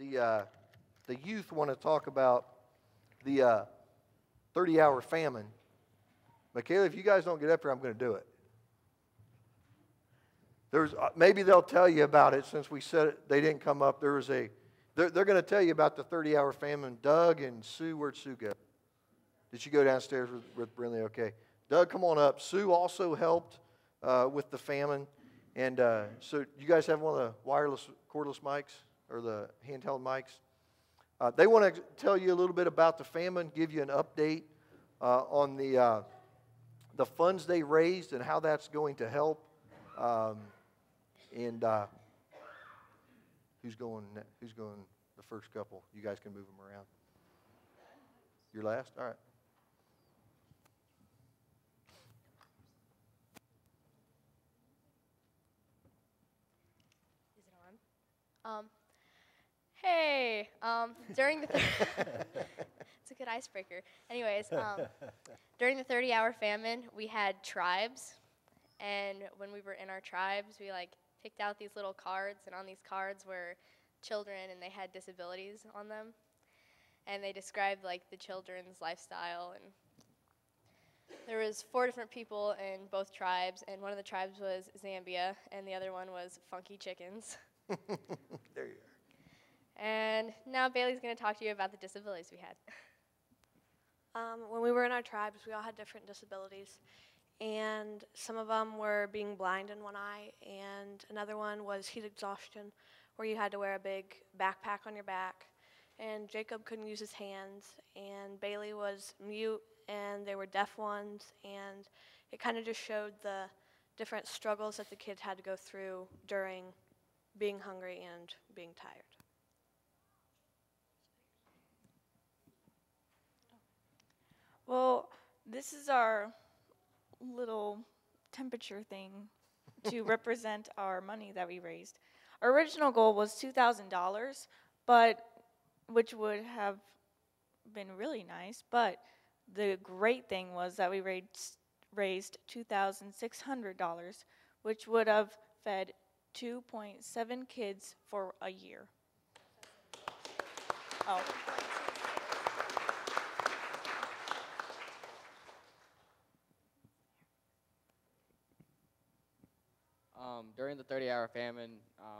the youth want to talk about the 30-hour famine. Michaela, if you guys don't get up here, I'm going to do it. Maybe they'll tell you about it since we said it, they didn't come up. They're going to tell you about the 30-hour famine. Doug and Sue, where'd Sue go? Did she go downstairs with Brinley? Okay. Doug, come on up. Sue also helped with the famine. And so you guys have one of the wireless cordless mics or the handheld mics? They want to tell you a little bit about the famine, give you an update on the funds they raised and how that's going to help. And who's going the first couple? You guys can move them around. You're last? All right. Is it on? Hey, during the it's a good icebreaker. Anyways, during the 30-hour famine, we had tribes, and when we were in our tribes, we picked out these little cards, and on these cards were children, and they had disabilities on them, and they described the children's lifestyle. And there was 4 different people in both tribes, and one of the tribes was Zambia, and the other one was Funky Chickens. There you are. And now Bailey's going to talk to you about the disabilities we had. When we were in our tribes, we all had different disabilities. And some of them were being blind in one eye, and another one was heat exhaustion, where you had to wear a big backpack on your back. And Jacob couldn't use his hands, and Bailey was mute, and there were deaf ones, and it kind of just showed the different struggles that the kids had to go through during being hungry and being tired. Well, this is our little temperature thing to represent our money that we raised. Our original goal was $2,000, but which would have been really nice, but the great thing was that we raised $2,600, which would have fed 2.7 kids for a year. Oh. During the 30-hour famine,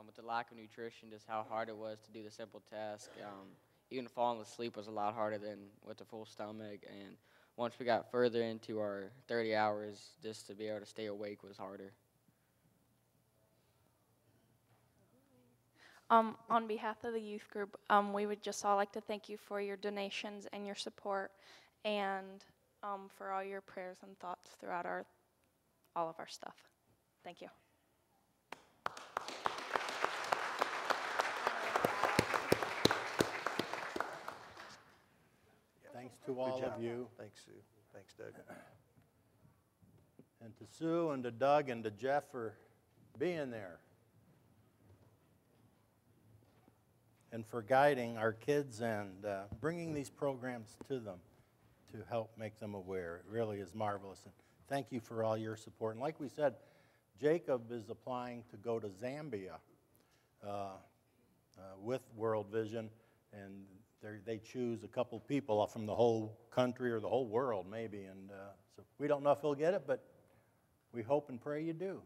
with the lack of nutrition, just how hard it was to do the simple task. Even falling asleep was a lot harder than with a full stomach. And once we got further into our 30 hours, just to be able to stay awake was harder. On behalf of the youth group, we would just all like to thank you for your donations and your support, and for all your prayers and thoughts throughout all of our stuff. Thank you. Thanks to all of you. Thanks, Sue. Thanks, Doug. And to Sue and to Doug and to Jeff for being there. And for guiding our kids and bringing these programs to them to help make them aware. It really is marvelous. And thank you for all your support. And like we said, Jacob is applying to go to Zambia with World Vision, and they choose a couple people from the whole country or the whole world maybe. And so we don't know if he'll get it, but we hope and pray you do.